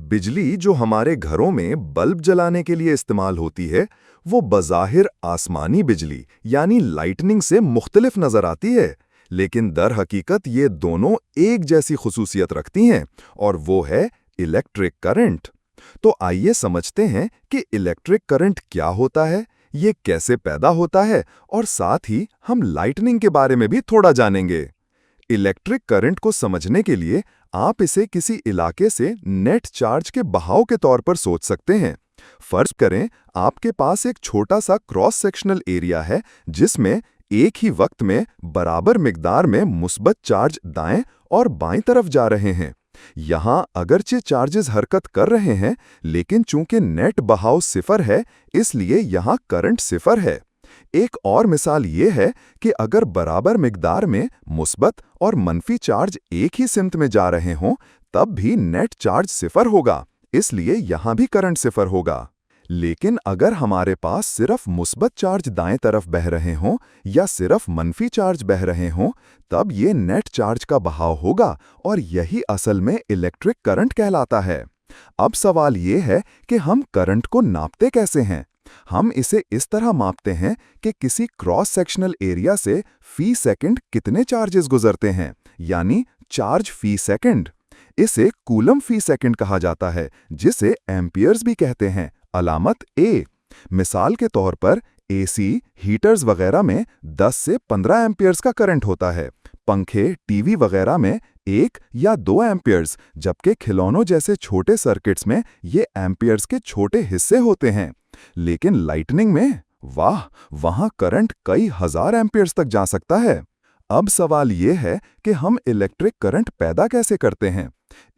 बिजली जो हमारे घरों में बल्ब जलाने के लिए इस्तेमाल होती है, वो बज़ाहिर आसमानी बिजली यानी लाइटनिंग से मुख्तलिफ नजर आती है, लेकिन दर हकीकत ये दोनों एक जैसी खुसूसियत रखती हैं और वो है इलेक्ट्रिक करंट। तो आइए समझते हैं कि इलेक्ट्रिक करंट क्या होता है, ये कैसे पैदा होता है और साथ ही हम लाइटनिंग के बारे में भी थोड़ा जानेंगे। इलेक्ट्रिक करंट को समझने के लिए आप इसे किसी इलाके से नेट चार्ज के बहाव के तौर पर सोच सकते हैं। फर्ज करें आपके पास एक छोटा सा क्रॉस सेक्शनल एरिया है जिसमें एक ही वक्त में बराबर मिकदार में मुस्बत चार्ज दाएं और बाईं तरफ जा रहे हैं। यहाँ अगरचे चार्जेस हरकत कर रहे हैं, लेकिन चूंकि नेट बहाव सिफर है, इसलिए यहाँ करंट सिफर है। एक और मिसाल ये है कि अगर बराबर मिकदार में मुस्बत और मनफी चार्ज एक ही सिमत में जा रहे हों, तब भी नेट चार्ज सिफर होगा, इसलिए यहां भी करंट सिफर होगा। लेकिन अगर हमारे पास सिर्फ मुस्बत चार्ज दाएं तरफ बह रहे हों या सिर्फ मनफी चार्ज बह रहे हों, तब ये नेट चार्ज का बहाव होगा और यही असल में इलेक्ट्रिक करंट कहलाता है। अब सवाल ये है कि हम करंट को नापते कैसे हैं? हम इसे इस तरह मापते हैं कि किसी क्रॉस सेक्शनल एरिया से फी सेकंड कितने चार्जेस गुजरते हैं, यानी चार्ज फी सेकंड। इसे कूलम फी सेकंड कहा जाता है, जिसे एम्पियर्स भी कहते हैं, अलामत ए। मिसाल के तौर पर एसी, हीटर्स वगैरह में 10 से 15 एम्पियर्स का करंट होता है। पंखे, टीवी वगैरह में 1 या 2 एम्पियर्स, जबकि खिलौनों जैसे छोटे सर्किट्स में ये एम्पियर्स के छोटे हिस्से होते हैं। लेकिन लाइटनिंग में, वाह, वहां करंट कई हजार एम्पियर्स तक जा सकता है। अब सवाल यह है कि हम इलेक्ट्रिक करंट पैदा कैसे करते हैं।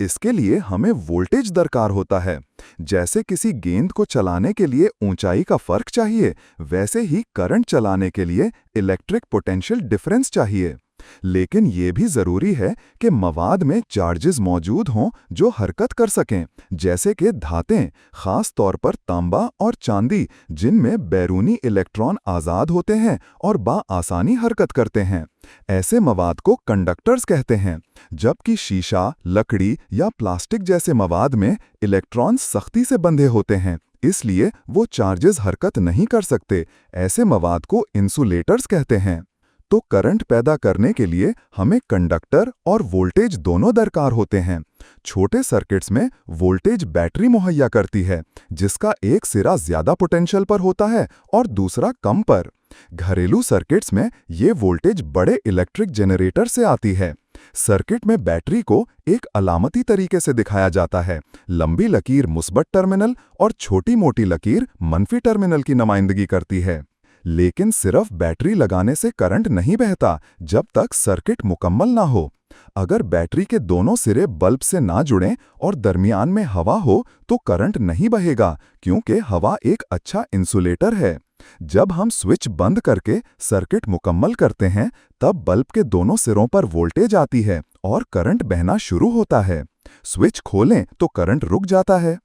इसके लिए हमें वोल्टेज दरकार होता है। जैसे किसी गेंद को चलाने के लिए ऊंचाई का फर्क चाहिए, वैसे ही करंट चलाने के लिए इलेक्ट्रिक पोटेंशियल डिफरेंस चाहिए। लेकिन यह भी जरूरी है कि मवाद में चार्जेस मौजूद हों जो हरकत कर सकें, जैसे कि धातें, खास तौर पर तांबा और चांदी, जिनमें बैरूनी इलेक्ट्रॉन आज़ाद होते हैं और आसानी हरकत करते हैं। ऐसे मवाद को कंडक्टर्स कहते हैं, जबकि शीशा, लकड़ी या प्लास्टिक जैसे मवाद में इलेक्ट्रॉन सख्ती से बंधे होते हैं, इसलिए वो चार्जेस हरकत नहीं कर सकते। ऐसे मवाद को इंसुलेटर्स कहते हैं। तो करंट पैदा करने के लिए हमें कंडक्टर और वोल्टेज दोनों दरकार होते हैं। छोटे सर्किट्स में वोल्टेज बैटरी मुहैया करती है, जिसका एक सिरा ज्यादा पोटेंशियल पर होता है और दूसरा कम पर। घरेलू सर्किट्स में ये वोल्टेज बड़े इलेक्ट्रिक जनरेटर से आती है। सर्किट में बैटरी को एक अलामती तरीके से दिखाया जाता है। लंबी लकीर मुस्बत टर्मिनल और छोटी मोटी लकीर मनफी टर्मिनल की नुमाइंदगी करती है। लेकिन सिर्फ बैटरी लगाने से करंट नहीं बहता जब तक सर्किट मुकम्मल ना हो। अगर बैटरी के दोनों सिरे बल्ब से ना जुड़ें और दरमियान में हवा हो तो करंट नहीं बहेगा, क्योंकि हवा एक अच्छा इंसुलेटर है। जब हम स्विच बंद करके सर्किट मुकम्मल करते हैं, तब बल्ब के दोनों सिरों पर वोल्टेज आती है और करंट बहना शुरू होता है। स्विच खोलें तो करंट रुक जाता है।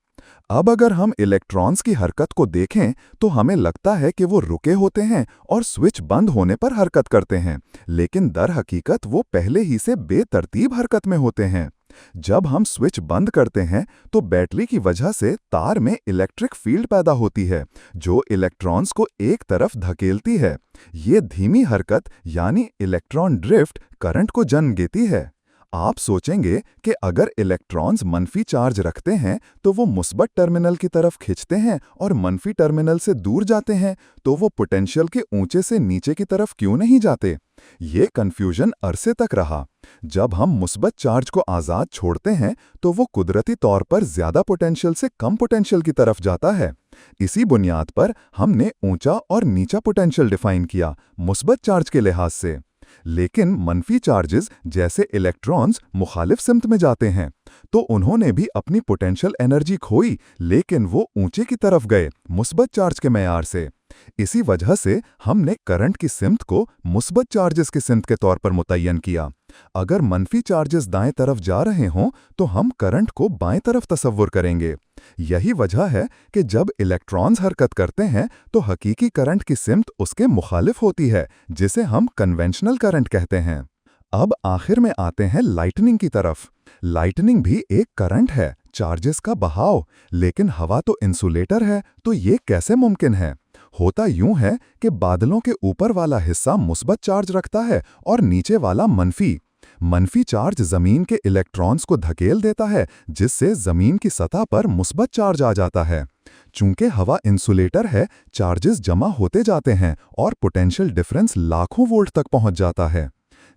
अब अगर हम इलेक्ट्रॉन्स की हरकत को देखें तो हमें लगता है कि वो रुके होते हैं और स्विच बंद होने पर हरकत करते हैं, लेकिन दर हकीकत वो पहले ही से बेतरतीब हरकत में होते हैं। जब हम स्विच बंद करते हैं तो बैटरी की वजह से तार में इलेक्ट्रिक फील्ड पैदा होती है, जो इलेक्ट्रॉन्स को एक तरफ धकेलती है। ये धीमी हरकत यानी इलेक्ट्रॉन ड्रिफ्ट करंट को जन्म देती है। आप सोचेंगे कि अगर इलेक्ट्रॉन्स मनफी चार्ज रखते हैं तो वो मुस्बत टर्मिनल की तरफ खिंचते हैं और मनफी टर्मिनल से दूर जाते हैं, तो वो पोटेंशियल के ऊंचे से नीचे की तरफ क्यों नहीं जाते? ये कंफ्यूजन अरसे तक रहा। जब हम मुस्बत चार्ज को आज़ाद छोड़ते हैं तो वो कुदरती तौर पर ज्यादा पोटेंशियल से कम पोटेंशियल की तरफ जाता है। इसी बुनियाद पर हमने ऊंचा और नीचा पोटेंशियल डिफाइन किया मुस्बत चार्ज के लिहाज से। लेकिन मनफी चार्जेस जैसे इलेक्ट्रॉन्स मुखालिफ सिमत में जाते हैं, तो उन्होंने भी अपनी पोटेंशियल एनर्जी खोई, लेकिन वो ऊंचे की तरफ गए मुस्बत चार्ज के मेयार से। इसी वजह से हमने करंट की सिमत को मुस्बत चार्जेस की सिमत के तौर पर मुतय्यन किया। अगर मनफी चार्जेस दाएं तरफ जा रहे हों तो हम करंट को बाएं तरफ तसव्वुर करेंगे। यही वजह है कि जब इलेक्ट्रॉन्स हरकत करते हैं तो हकीकी करंट की सिमत उसके मुखालिफ होती है, जिसे हम कन्वेंशनल करंट कहते हैं। अब आखिर में आते हैं लाइटनिंग की तरफ। लाइटनिंग भी एक करंट है, चार्जेस का बहाव। लेकिन हवा तो इंसुलेटर है, तो ये कैसे मुमकिन है? होता यूं है कि बादलों के ऊपर वाला हिस्सा मुस्बत चार्ज रखता है और नीचे वाला मनफी। मनफी चार्ज जमीन के इलेक्ट्रॉन्स को धकेल देता है, जिससे जमीन की सतह पर मुस्बत चार्ज आ जाता है। चूंकि हवा इंसुलेटर है, चार्जेस जमा होते जाते हैं और पोटेंशियल डिफरेंस लाखों वोल्ट तक पहुंच जाता है।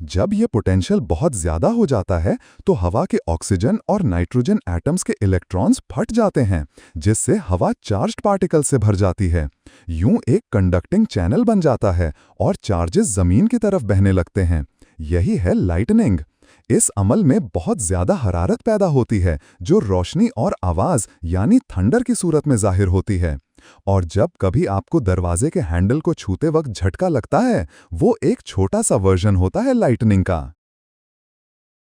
जब ये पोटेंशियल बहुत ज्यादा हो जाता है, तो हवा के ऑक्सीजन और नाइट्रोजन एटम्स के इलेक्ट्रॉन्स फट जाते हैं, जिससे हवा चार्ज्ड पार्टिकल से भर जाती है। यूं एक कंडक्टिंग चैनल बन जाता है और चार्जेस जमीन की तरफ बहने लगते हैं। यही है लाइटनिंग। इस अमल में बहुत ज्यादा हरारत पैदा होती है, जो रोशनी और आवाज यानी थंडर की सूरत में जाहिर होती है। और जब कभी आपको दरवाजे के हैंडल को छूते वक्त झटका लगता है, वो एक छोटा सा वर्जन होता है लाइटनिंग का।